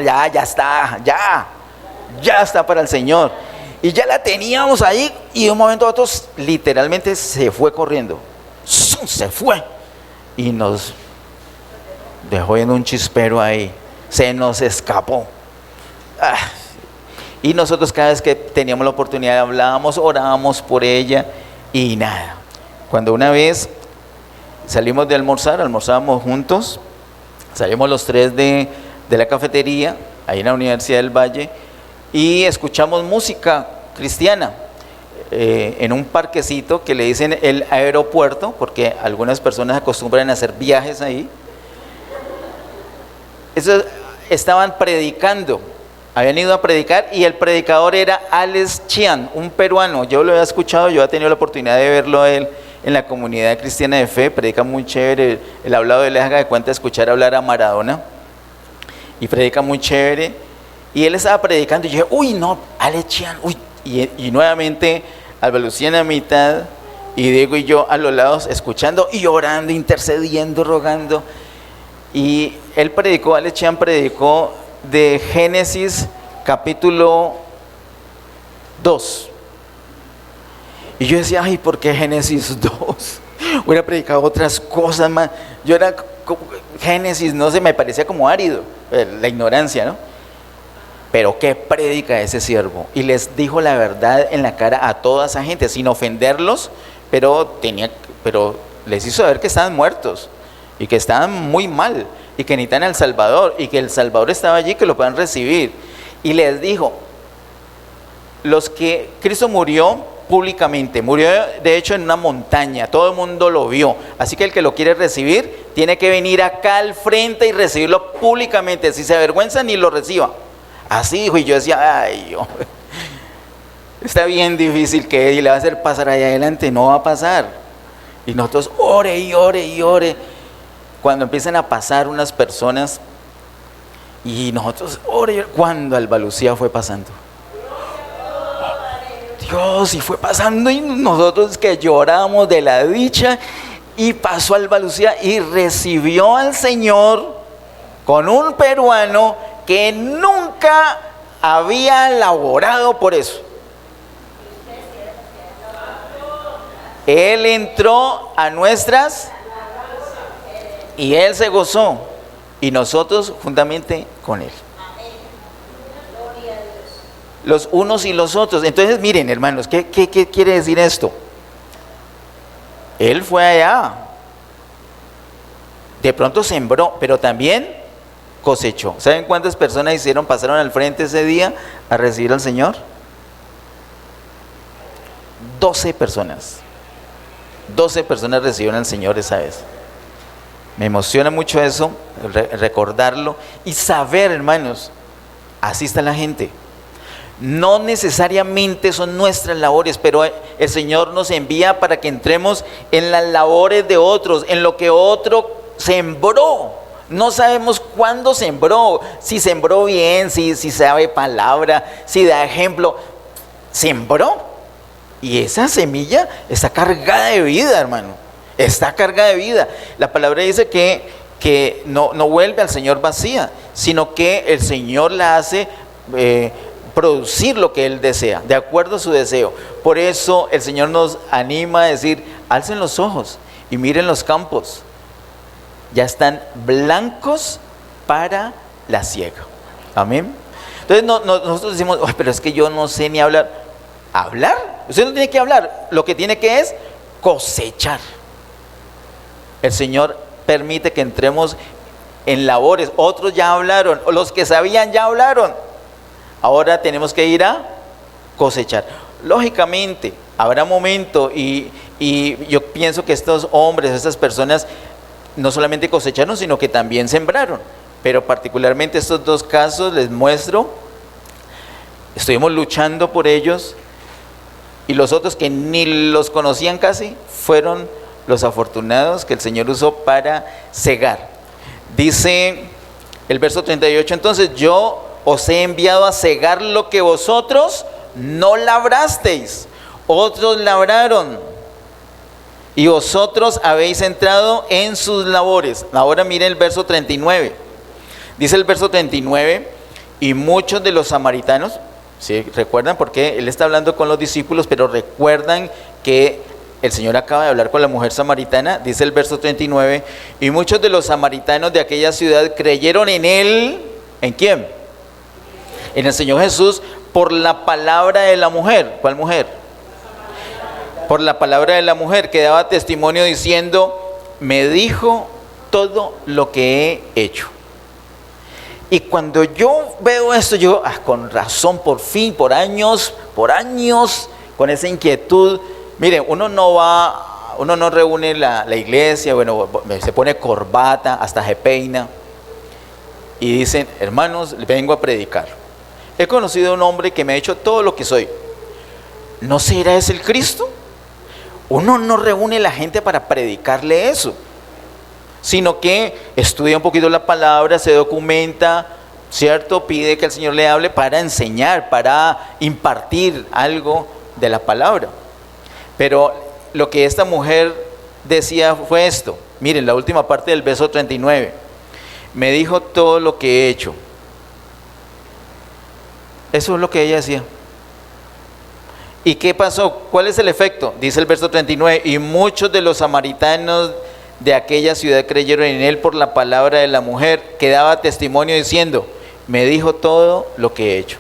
S2: está para el Señor. Y ya la teníamos ahí, y de un momento a otro literalmente se fue corriendo. Se fue. Y nos dejó en un chispero ahí. Se nos escapó. Y nosotros cada vez que teníamos la oportunidad hablábamos, orábamos por ella y nada. Cuando una vez salimos de almorzar, almorzábamos juntos, salimos los 3 de la cafetería, ahí en la Universidad del Valle, y escuchamos música cristiana en un parquecito que le dicen el aeropuerto, porque algunas personas acostumbran a hacer viajes ahí. Estaban predicando, habían ido a predicar, y el predicador era Alex Chian, un peruano. Yo lo había escuchado, yo he tenido la oportunidad de verlo a él en la comunidad cristiana de fe, predica muy chévere. El hablado de él haga de cuenta de escuchar hablar a Maradona, y predica muy chévere. Y él estaba predicando y yo dije, uy no, Alex Chian, uy. Y nuevamente Alba Lucía en la mitad y Diego y yo a los lados escuchando y orando, intercediendo, rogando. Y él predicó, Alex Chian predicó de Génesis capítulo 2. Y yo decía, ay, ¿por qué Génesis 2? Hubiera predicado otras cosas más. Yo era, Génesis, no sé, me parecía como árido, la ignorancia, ¿no? Pero qué predica ese siervo. Y les dijo la verdad en la cara a toda esa gente, sin ofenderlos, pero les hizo ver que estaban muertos y que estaban muy mal y que necesitan al Salvador, y que el Salvador estaba allí, que lo puedan recibir. Y les dijo, Cristo murió públicamente, murió de hecho en una montaña, todo el mundo lo vio, así que el que lo quiere recibir tiene que venir acá al frente y recibirlo públicamente. Si se avergüenza, ni lo reciba. Así dijo. Y yo decía, ay, hombre, está bien difícil que le va a hacer pasar allá adelante, no va a pasar. Y nosotros ore y ore y ore. Cuando empiezan a pasar unas personas, y nosotros ore, cuando Alba Lucía fue pasando, Dios, y fue pasando, y nosotros que lloramos de la dicha, y pasó Alba Lucía y recibió al Señor con un peruano que nunca había laborado por eso. Él entró a nuestras y él se gozó, y nosotros juntamente con él. Los unos y los otros. Entonces miren, hermanos, ¿qué quiere decir esto? Él fue allá, de pronto sembró, pero también cosechó. ¿Saben cuántas personas pasaron al frente ese día a recibir al Señor? 12 personas. 12 personas recibieron al Señor esa vez. Me emociona mucho eso, recordarlo y saber, hermanos, así está la gente. No necesariamente son nuestras labores, pero el Señor nos envía para que entremos en las labores de otros, en lo que otro sembró. No sabemos cuándo sembró, si sembró bien, si sabe palabra, si da ejemplo. Sembró. Y esa semilla está cargada de vida, hermano. Está cargada de vida. La palabra dice que no vuelve al Señor vacía, sino que el Señor la hace producir lo que Él desea, de acuerdo a su deseo. Por eso el Señor nos anima a decir, alcen los ojos y miren los campos. Ya están blancos para la siega. Amén. Entonces nosotros decimos, oh, pero es que yo no sé ni hablar. ¿Hablar? Usted no tiene que hablar. Lo que tiene que es cosechar. El Señor permite que entremos en labores. Otros ya hablaron, los que sabían ya hablaron. Ahora tenemos que ir a cosechar. Lógicamente, habrá momento y yo pienso que estos hombres, estas personas, no solamente cosecharon, sino que también sembraron. Pero particularmente estos dos casos les muestro, estuvimos luchando por ellos, y los otros que ni los conocían casi, fueron los afortunados que el Señor usó para cegar. Dice el verso 38, entonces yo os he enviado a cegar lo que vosotros no labrasteis, otros labraron, y vosotros habéis entrado en sus labores. Ahora miren el verso 39. Dice el verso 39, y muchos de los samaritanos, ¿sí? ¿Recuerdan? Porque Él está hablando con los discípulos, pero recuerdan que el Señor acaba de hablar con la mujer samaritana. Dice el verso 39, y muchos de los samaritanos de aquella ciudad creyeron en Él. ¿En quién? En el Señor Jesús, por la palabra de la mujer. ¿Cuál mujer? Por la palabra de la mujer, que daba testimonio diciendo, me dijo todo lo que he hecho. Y cuando yo veo esto, yo, con razón, por fin, por años, con esa inquietud. Miren, uno no reúne la iglesia, bueno, se pone corbata, hasta se peina, y dicen, hermanos, vengo a predicar. He conocido a un hombre que me ha hecho todo lo que soy. ¿No será ese el Cristo? Uno no reúne a la gente para predicarle eso, sino que estudia un poquito la palabra, se documenta, ¿cierto? Pide que el Señor le hable para enseñar, para impartir algo de la palabra. Pero lo que esta mujer decía fue esto. Miren, la última parte del verso 39. Me dijo todo lo que he hecho. Eso es lo que ella decía. ¿Y qué pasó? ¿Cuál es el efecto? Dice el verso 39. Y muchos de los samaritanos de aquella ciudad creyeron en Él por la palabra de la mujer, que daba testimonio diciendo, me dijo todo lo que he hecho.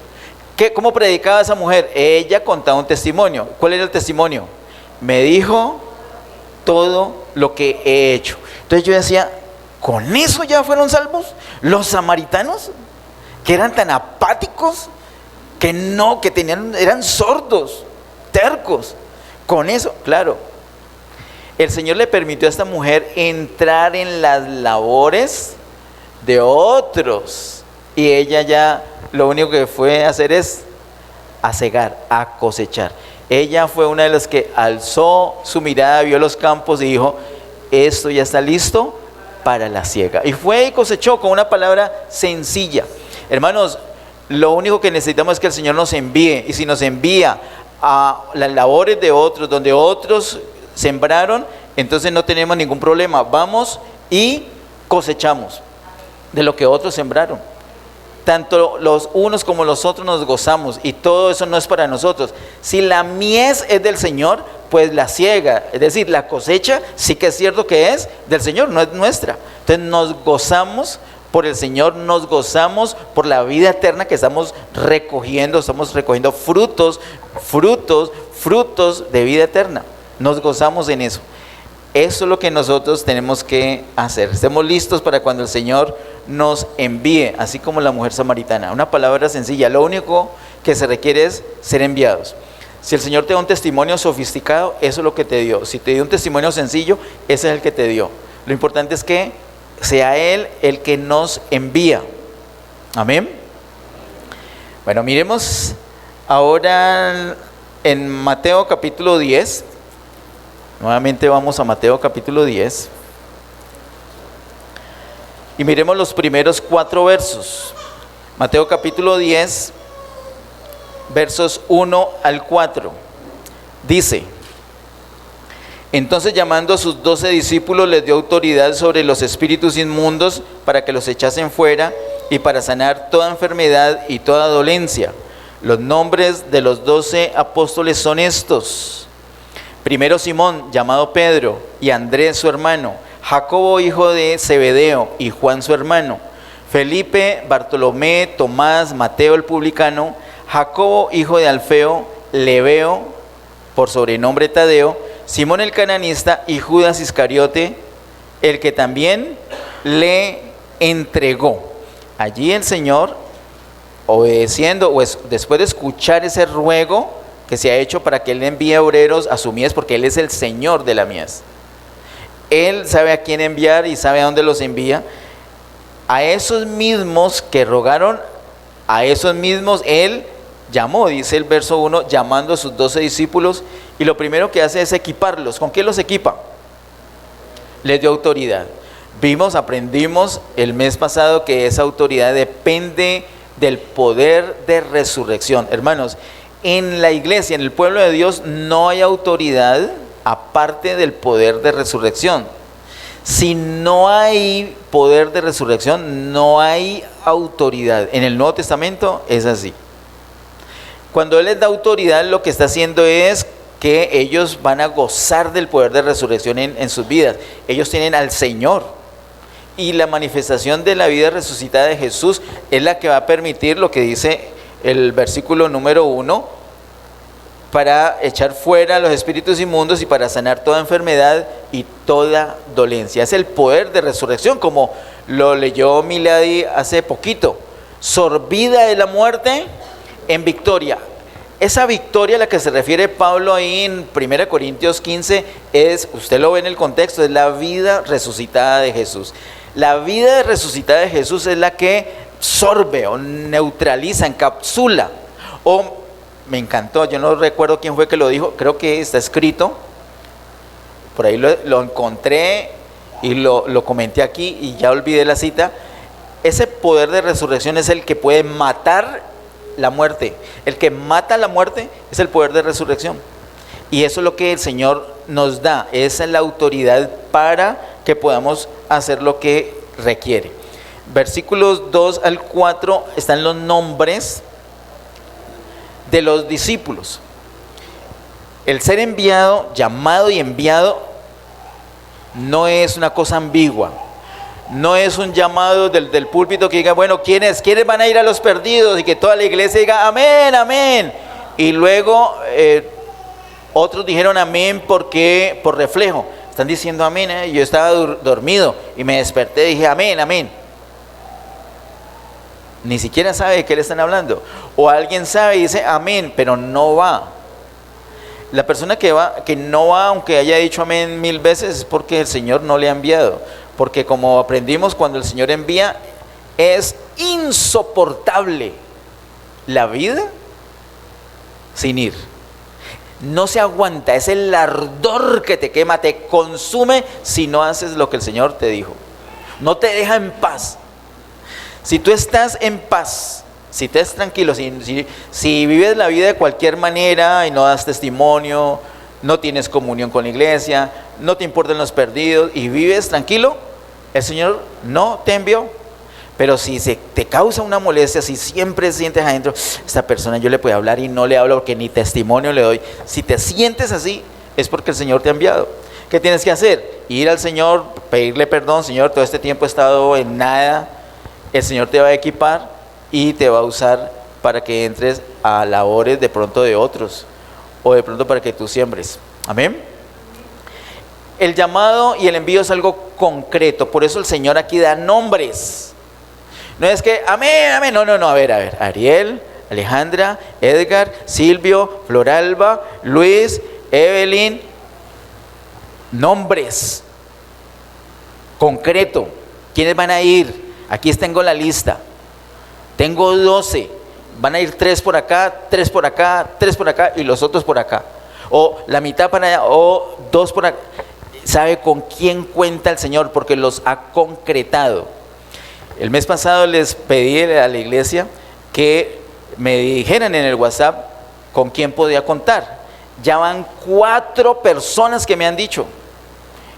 S2: ¿Cómo predicaba esa mujer? Ella contaba un testimonio. ¿Cuál era el testimonio? Me dijo todo lo que he hecho. Entonces yo decía, ¿con eso ya fueron salvos los samaritanos? Que eran tan apáticos, eran sordos, tercos. Con eso, claro, el Señor le permitió a esta mujer entrar en las labores de otros, y ella ya lo único que fue a hacer es a cegar, a cosechar. Ella fue una de las que alzó su mirada, vio los campos y dijo, esto ya está listo para la siega. Y fue y cosechó con una palabra sencilla. Hermanos, lo único que necesitamos es que el Señor nos envíe, y si nos envía a las labores de otros, donde otros sembraron, entonces no tenemos ningún problema. Vamos y cosechamos de lo que otros sembraron. Tanto los unos como los otros nos gozamos, y todo eso no es para nosotros. Si la mies es del Señor, pues la siega, es decir, la cosecha, sí que es cierto que es del Señor, no es nuestra. Entonces nos gozamos por el Señor, nos gozamos por la vida eterna que estamos recogiendo frutos de vida eterna. Nos gozamos en eso. Eso es lo que nosotros tenemos que hacer. Estemos listos para cuando el Señor nos envíe, así como la mujer samaritana. Una palabra sencilla, lo único que se requiere es ser enviados. Si el Señor te da un testimonio sofisticado, eso es lo que te dio. Si te dio un testimonio sencillo, ese es el que te dio. Lo importante es que sea Él el que nos envía. Amén. Bueno, miremos Ahora en Mateo capítulo 10, nuevamente vamos a Mateo capítulo 10 y miremos los primeros 4 versos. Mateo capítulo 10, versos 1 al 4. Dice: entonces, llamando a sus 12 discípulos, les dio autoridad sobre los espíritus inmundos para que los echasen fuera y para sanar toda enfermedad y toda dolencia. Los nombres de los 12 apóstoles son estos: primero Simón, llamado Pedro, y Andrés su hermano, Jacobo hijo de Zebedeo y Juan su hermano, Felipe, Bartolomé, Tomás, Mateo el publicano, Jacobo hijo de Alfeo, Lebeo, por sobrenombre Tadeo, Simón el cananista y Judas Iscariote, el que también le entregó. Allí el Señor, obedeciendo, o después de escuchar ese ruego que se ha hecho para que Él envíe obreros a su mies, porque Él es el Señor de la mies. Él sabe a quién enviar y sabe a dónde los envía. A esos mismos que rogaron, a esos mismos Él llamó, dice el verso 1, llamando a sus 12 discípulos, y lo primero que hace es equiparlos. ¿Con qué los equipa? Les dio autoridad. Aprendimos el mes pasado que esa autoridad depende del poder de resurrección. Hermanos, en la iglesia, en el pueblo de Dios, no hay autoridad aparte del poder de resurrección. Si no hay poder de resurrección, no hay autoridad. En el Nuevo Testamento es así. Cuando Él les da autoridad, lo que está haciendo es que ellos van a gozar del poder de resurrección en sus vidas. Ellos tienen al Señor. Y la manifestación de la vida resucitada de Jesús es la que va a permitir lo que dice el versículo número 1, para echar fuera los espíritus inmundos y para sanar toda enfermedad y toda dolencia. Es el poder de resurrección, como lo leyó Milady hace poquito. Sorbida de la muerte en victoria. Esa victoria a la que se refiere Pablo ahí en 1 Corintios 15 es, usted lo ve en el contexto, es la vida resucitada de Jesús. La vida resucitada de Jesús es la que sorbe o neutraliza, encapsula. Me encantó, yo no recuerdo quién fue que lo dijo, creo que está escrito, por ahí lo encontré y lo comenté aquí y ya olvidé la cita. Ese poder de resurrección es el que puede matar la muerte. El que mata la muerte es el poder de resurrección. Y eso es lo que el Señor nos da, esa es la autoridad para que podamos hacer lo que requiere. Versículos 2 al 4 están los nombres de los discípulos. El ser enviado, llamado y enviado, no es una cosa ambigua. No es un llamado del púlpito que diga, bueno, ¿quiénes van a ir a los perdidos? Y que toda la iglesia diga, amén, amén. Y luego otros dijeron amén porque por reflejo. Están diciendo amén, yo estaba dormido y me desperté y dije amén, amén. Ni siquiera sabe de qué le están hablando. O alguien sabe y dice amén, pero no va. La persona que no va, aunque haya dicho amén 1000 veces, es porque el Señor no le ha enviado. Porque como aprendimos, cuando el Señor envía, es insoportable la vida sin ir. No se aguanta, es el ardor que te quema, te consume si no haces lo que el Señor te dijo. No te deja en paz. Si tú estás en paz, si te estás tranquilo, si vives la vida de cualquier manera y no das testimonio, no tienes comunión con la iglesia, no te importan los perdidos y vives tranquilo, el Señor no te envió. Pero si te causa una molestia, si siempre sientes adentro, esta persona yo le puedo hablar y no le hablo porque ni testimonio le doy. Si te sientes así, es porque el Señor te ha enviado. ¿Qué tienes que hacer? Ir al Señor, pedirle perdón. Señor, todo este tiempo he estado en nada. El Señor te va a equipar y te va a usar para que entres a labores de pronto de otros, o de pronto para que tú siembres. Amén. El llamado y el envío es algo concreto. Por eso el Señor aquí da nombres. No es que, amén, amén. No. A ver. Ariel, Alejandra, Edgar, Silvio, Floralba, Luis, Evelyn. Nombres. Concreto. ¿Quiénes van a ir? Aquí tengo la lista. Tengo 12. van a ir 3 por acá, 3 por acá, 3 por acá y los otros por acá. O la mitad para allá, o 2 por acá. ¿Sabe con quién cuenta el Señor? Porque los ha concretado. El mes pasado les pedí a la iglesia que me dijeran en el WhatsApp con quién podía contar. Ya van 4 personas que me han dicho.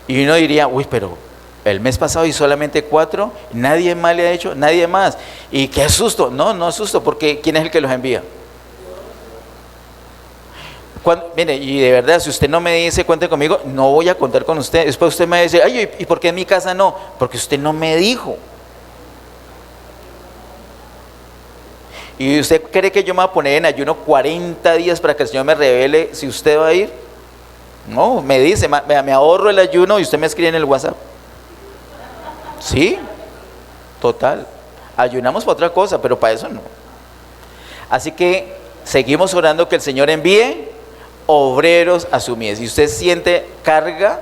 S2: Y uno diría, uy, pero el mes pasado y solamente 4, nadie más le ha hecho, nadie más. Y qué susto. No, no es susto, porque ¿quién es el que los envía? Mire, y de verdad, si usted no me dice, cuente conmigo, no voy a contar con usted. Después usted me dice, ay, ¿y por qué en mi casa no? Porque usted no me dijo. ¿Y usted cree que yo me voy a poner en ayuno 40 días para que el Señor me revele si usted va a ir? No, me dice, me ahorro el ayuno y usted me escribe en el WhatsApp. Sí, total. Ayunamos para otra cosa, pero para eso no. Así que seguimos orando que el Señor envíe obreros a su mies. Si usted siente carga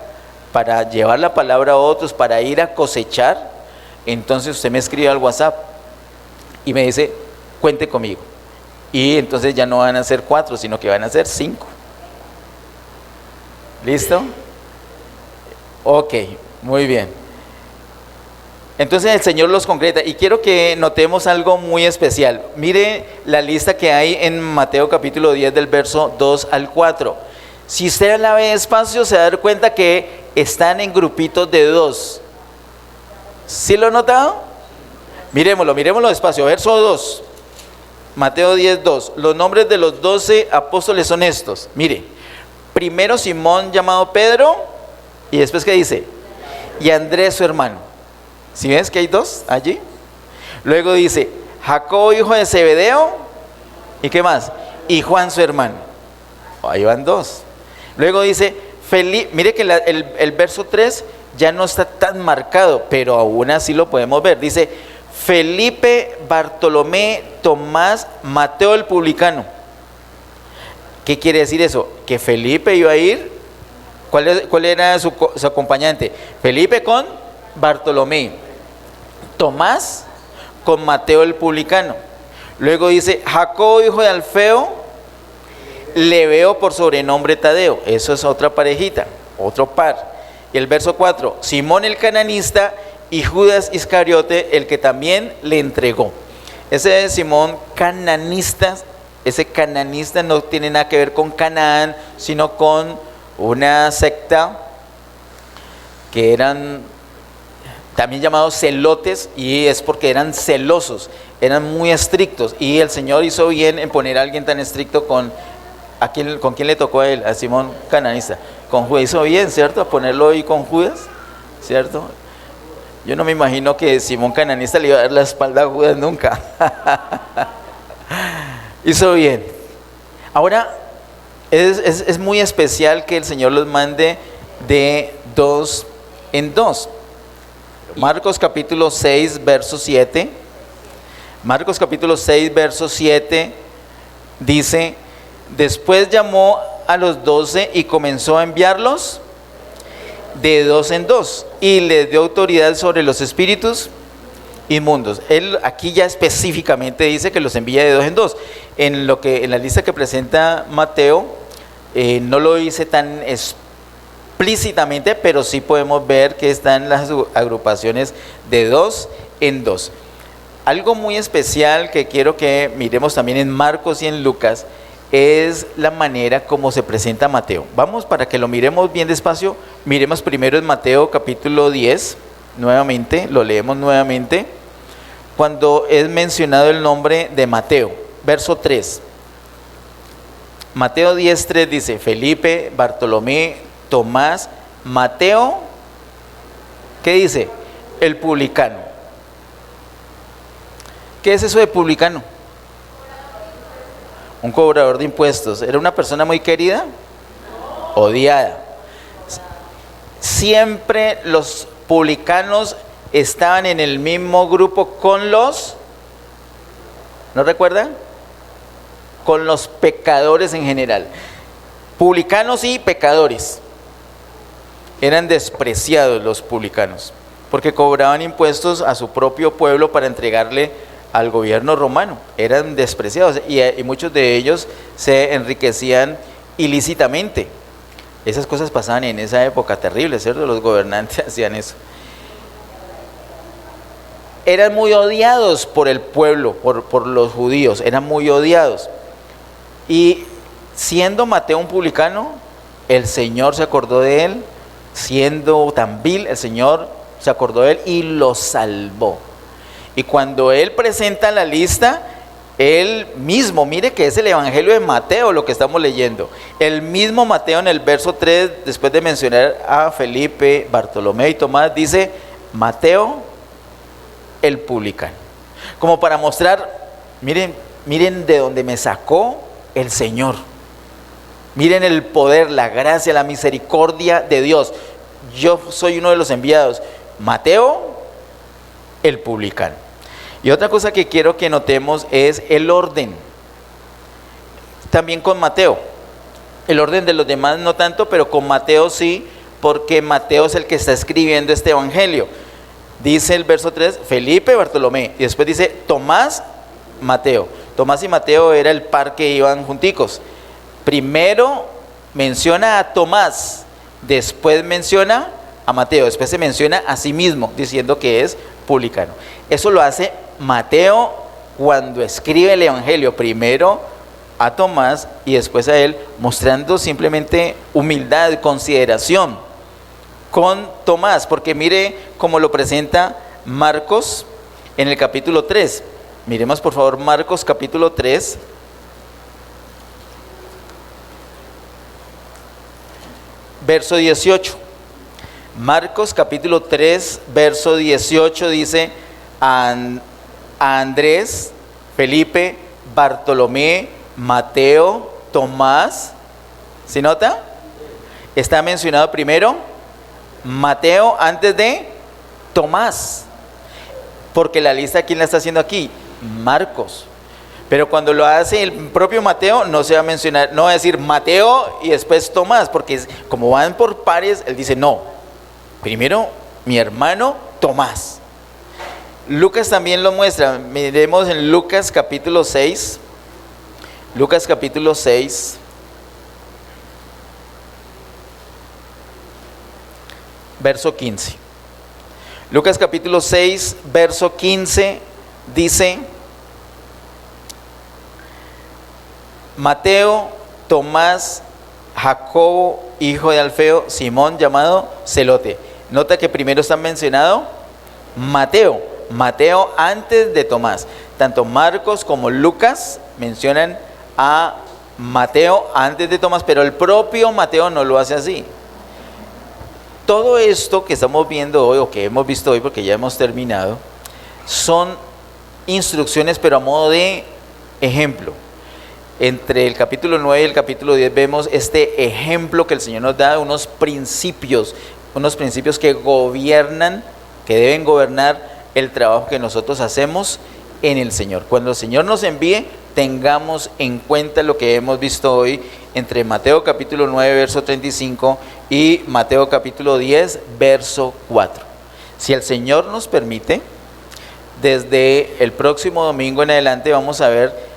S2: para llevar la palabra a otros, para ir a cosechar, entonces usted me escribe al WhatsApp y me dice, cuente conmigo. Y entonces ya no van a ser 4, sino que van a ser 5. ¿Listo? Ok, muy bien. Entonces el Señor los concreta y quiero que notemos algo muy especial. Mire la lista que hay en Mateo capítulo 10 del verso 2 al 4. Si usted la ve despacio se va a dar cuenta que están en grupitos de 2. ¿Sí lo ha notado? Miremoslo despacio. Verso 2. Mateo 10, 2. Los nombres de los 12 apóstoles son estos. Mire, primero Simón llamado Pedro y después ¿qué dice? Y Andrés su hermano. ¿Sí ves que hay 2 allí? Luego dice, Jacobo hijo de Zebedeo, ¿y qué más? Y Juan su hermano. Ahí van 2. Luego dice, mire que el verso 3 ya no está tan marcado, pero aún así lo podemos ver. Dice, Felipe, Bartolomé, Tomás, Mateo el publicano. ¿Qué quiere decir eso? Que Felipe iba a ir. ¿Cuál era su acompañante? Felipe con Bartolomé, Tomás con Mateo el publicano. Luego dice Jacobo hijo de Alfeo, Lebeo por sobrenombre Tadeo. Eso es otra parejita, otro par. Y el verso 4, Simón el cananista y Judas Iscariote, el que también le entregó. Ese Simón cananista, ese cananista no tiene nada que ver con Canaán, sino con una secta que eran también llamados celotes, y es porque eran celosos, eran muy estrictos, y el Señor hizo bien en poner a alguien tan estricto con quién le tocó a él, a Simón cananista, con Judas. Hizo bien, ¿cierto? A ponerlo hoy con Judas, ¿cierto? Yo no me imagino que Simón cananista le iba a dar la espalda a Judas nunca. Hizo bien. Ahora, es muy especial que el Señor los mande de 2 en 2. Marcos capítulo 6, verso 7. Marcos capítulo 6, verso 7 dice, después llamó a los 12 y comenzó a enviarlos de 2 en 2 y les dio autoridad sobre los espíritus inmundos. Él aquí ya específicamente dice que los envía de 2 en 2. En la lista que presenta Mateo no lo dice tan explícitamente, pero sí podemos ver que están las agrupaciones de 2 en 2. Algo muy especial que quiero que miremos también en Marcos y en Lucas es la manera como se presenta Mateo. Vamos, para que lo miremos bien despacio, miremos primero en Mateo capítulo 10, nuevamente, lo leemos nuevamente, cuando es mencionado el nombre de Mateo, verso 3. Mateo 10:3 dice, Felipe, Bartolomé, Tomás, Mateo, ¿qué dice? El publicano. ¿Qué es eso de publicano? Un cobrador de impuestos. ¿Era una persona muy querida? Odiada. Siempre los publicanos estaban en el mismo grupo con los, ¿no recuerdan? Con los pecadores en general. Publicanos y pecadores. Eran despreciados los publicanos, porque cobraban impuestos a su propio pueblo para entregarle al gobierno romano, eran despreciados y muchos de ellos se enriquecían ilícitamente. Esas cosas pasaban en esa época terrible, ¿cierto? Los gobernantes hacían eso. Eran muy odiados por el pueblo, por los judíos, eran muy odiados. Y siendo Mateo un publicano, el Señor se acordó de él, siendo tan vil, el Señor se acordó de él y lo salvó. Y cuando él presenta la lista, él mismo, mire que es el Evangelio de Mateo lo que estamos leyendo. El mismo Mateo en el verso 3, después de mencionar a Felipe, Bartolomé y Tomás, dice, Mateo, el publicano. Como para mostrar, miren de dónde me sacó el Señor. Miren el poder, la gracia, la misericordia de Dios. Yo soy uno de los enviados. Mateo, el publicano. Y otra cosa que quiero que notemos es el orden. También con Mateo. El orden de los demás no tanto, pero con Mateo sí, porque Mateo es el que está escribiendo este evangelio. Dice el verso 3, Felipe, Bartolomé. Y después dice Tomás, Mateo. Tomás y Mateo era el par que iban junticos. Primero menciona a Tomás, después menciona a Mateo, después se menciona a sí mismo, diciendo que es publicano. Eso lo hace Mateo cuando escribe el evangelio, primero a Tomás y después a él, mostrando simplemente humildad, consideración con Tomás, porque mire cómo lo presenta Marcos en el capítulo 3. Miremos por favor Marcos capítulo 3. Verso 18. Marcos capítulo 3, verso 18 dice a Andrés, Felipe, Bartolomé, Mateo, Tomás. ¿Sí nota? Está mencionado primero Mateo antes de Tomás. Porque la lista, ¿quién la está haciendo aquí? Marcos. Pero cuando lo hace el propio Mateo, no se va a mencionar, no va a decir Mateo y después Tomás, porque como van por pares, él dice no. Primero mi hermano Tomás. Lucas también lo muestra. Miremos en Lucas capítulo 6. Lucas capítulo 6. Verso 15. Lucas capítulo 6, verso 15 dice: Mateo, Tomás, Jacobo, hijo de Alfeo, Simón llamado Celote. Nota que primero está mencionado Mateo antes de Tomás. Tanto Marcos como Lucas mencionan a Mateo antes de Tomás, pero el propio Mateo no lo hace así. Todo esto que estamos viendo hoy, o que hemos visto hoy porque ya hemos terminado, son instrucciones pero a modo de ejemplo. Entre el capítulo 9 y el capítulo 10 vemos este ejemplo que el Señor nos da, unos principios que gobiernan, que deben gobernar el trabajo que nosotros hacemos en el Señor. Cuando el Señor nos envíe, tengamos en cuenta lo que hemos visto hoy entre Mateo capítulo 9, verso 35 y Mateo capítulo 10, verso 4. Si el Señor nos permite, desde el próximo domingo en adelante vamos a ver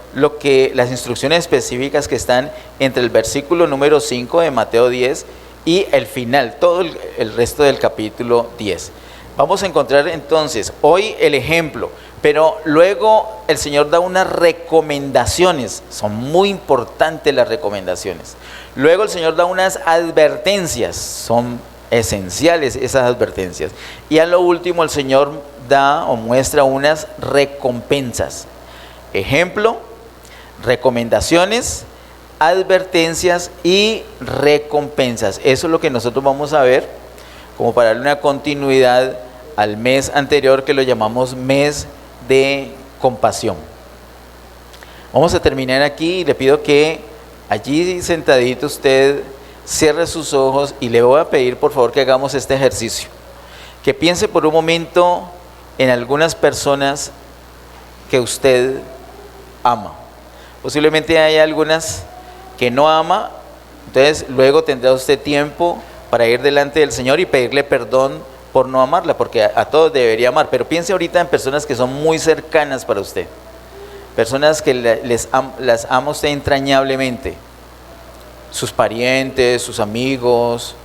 S2: las instrucciones específicas que están entre el versículo número 5 de Mateo 10 y el final, todo el resto del capítulo 10. Vamos a encontrar entonces hoy el ejemplo, pero luego el Señor da unas recomendaciones, son muy importantes las recomendaciones. Luego el Señor da unas advertencias, son esenciales esas advertencias. Y a lo último el Señor da o muestra unas recompensas. Ejemplo, recomendaciones, advertencias y recompensas. Eso es lo que nosotros vamos a ver, como para darle una continuidad al mes anterior que lo llamamos mes de compasión. Vamos a terminar aquí y le pido que allí sentadito usted cierre sus ojos y le voy a pedir por favor que hagamos este ejercicio. Que piense por un momento en algunas personas que usted ama. Posiblemente hay algunas que no ama, entonces luego tendrá usted tiempo para ir delante del Señor y pedirle perdón por no amarla, porque a todos debería amar, pero piense ahorita en personas que son muy cercanas para usted, personas que las ama usted entrañablemente, sus parientes, sus amigos,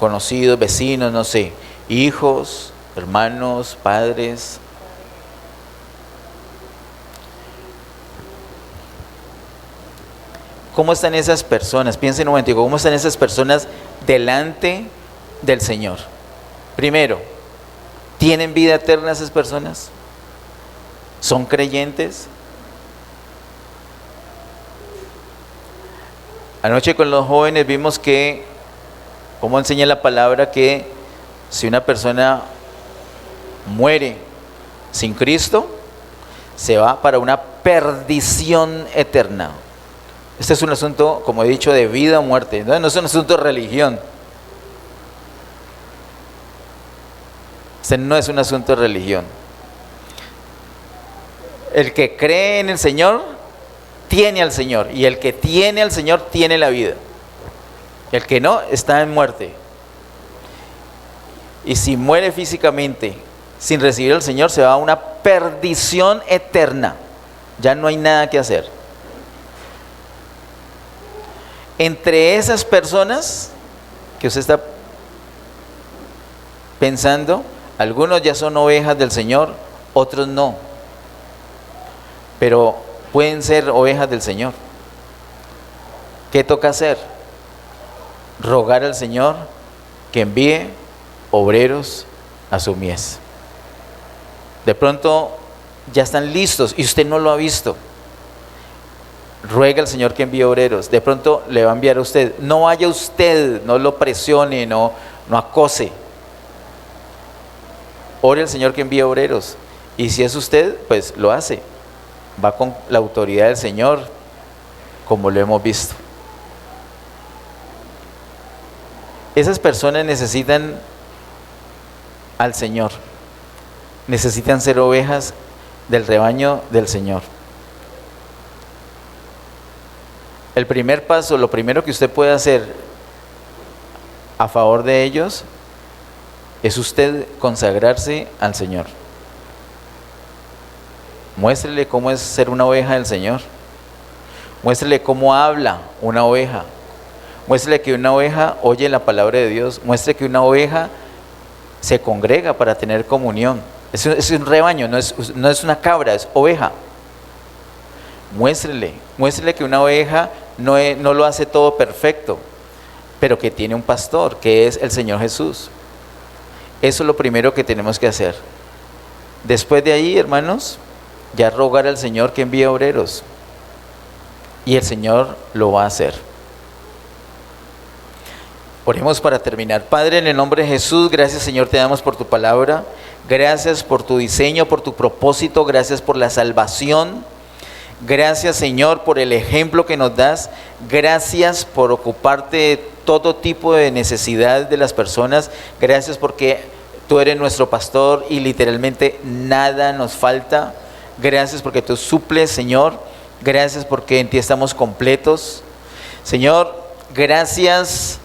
S2: conocidos, vecinos, no sé, hijos, hermanos, padres. ¿Cómo están esas personas? Piensen un momento, ¿cómo están esas personas delante del Señor? Primero, ¿tienen vida eterna esas personas? ¿Son creyentes? Anoche con los jóvenes vimos que, como enseña la palabra, que si una persona muere sin Cristo, se va para una perdición eterna. Este es un asunto, como he dicho, de vida o muerte. No es un asunto de religión. Este no es un asunto de religión. El que cree en el Señor, tiene al Señor. Y el que tiene al Señor, tiene la vida. El que no, está en muerte. Y si muere físicamente sin recibir al Señor, se va a una perdición eterna. Ya no hay nada que hacer. Entre esas personas que usted está pensando, algunos ya son ovejas del Señor, otros no. Pero pueden ser ovejas del Señor. ¿Qué toca hacer? Rogar al Señor que envíe obreros a su mies. De pronto ya están listos y usted no lo ha visto. Ruega al Señor que envíe obreros. De pronto le va a enviar a usted. No vaya usted, no lo presione, no acose. Ore al Señor que envíe obreros. Y si es usted, pues lo hace. Va con la autoridad del Señor, como lo hemos visto. Esas personas necesitan al Señor. Necesitan ser ovejas del rebaño del Señor. El primer paso, lo primero que usted puede hacer a favor de ellos, es usted consagrarse al Señor. Muéstrele cómo es ser una oveja del Señor. Muéstrele cómo habla una oveja. Muéstrele que una oveja oye la palabra de Dios. Muéstrele que una oveja se congrega para tener comunión. Es un rebaño, no es una cabra, es oveja. Muéstrele que una oveja no lo hace todo perfecto, pero que tiene un pastor, que es el Señor Jesús. Eso es lo primero que tenemos que hacer. Después de ahí, hermanos, ya rogar al Señor que envíe obreros. Y el Señor lo va a hacer. Oremos para terminar. Padre, en el nombre de Jesús, gracias Señor, te damos por tu palabra. Gracias por tu diseño, por tu propósito. Gracias por la salvación. Gracias Señor por el ejemplo que nos das. Gracias por ocuparte de todo tipo de necesidades de las personas. Gracias porque tú eres nuestro pastor y literalmente nada nos falta. Gracias porque tú suples, Señor. Gracias porque en ti estamos completos. Señor, gracias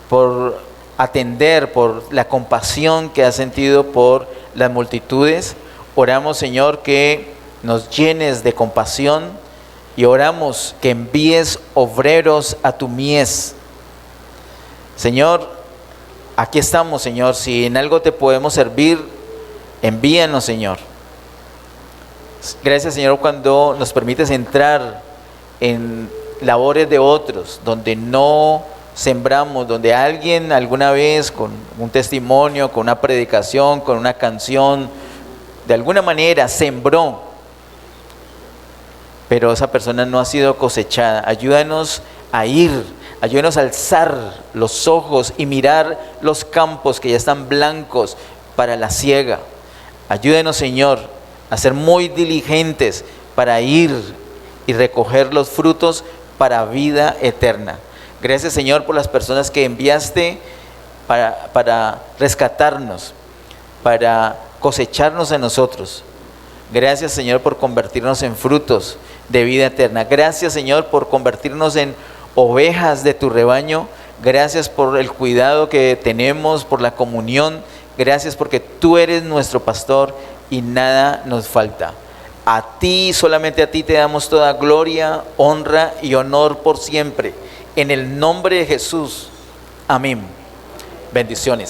S2: por atender, por la compasión que has sentido por las multitudes. Oramos, Señor, que nos llenes de compasión y oramos que envíes obreros a tu mies. Señor, aquí estamos, Señor. Si en algo te podemos servir, envíanos, Señor. Gracias, Señor, cuando nos permites entrar en labores de otros, donde no sembramos, donde alguien alguna vez con un testimonio, con una predicación, con una canción, de alguna manera sembró, pero esa persona no ha sido cosechada. Ayúdanos a ir, ayúdanos a alzar los ojos y mirar los campos que ya están blancos para la siega. Ayúdanos, Señor, a ser muy diligentes para ir y recoger los frutos para vida eterna. Gracias, Señor, por las personas que enviaste para rescatarnos, para cosecharnos a nosotros. Gracias, Señor, por convertirnos en frutos de vida eterna. Gracias, Señor, por convertirnos en ovejas de tu rebaño. Gracias por el cuidado que tenemos, por la comunión Gracias porque tú eres nuestro pastor y nada nos falta. A ti, solamente a ti te damos toda gloria, honra y honor por siempre. En el nombre de Jesús. Amén. Bendiciones.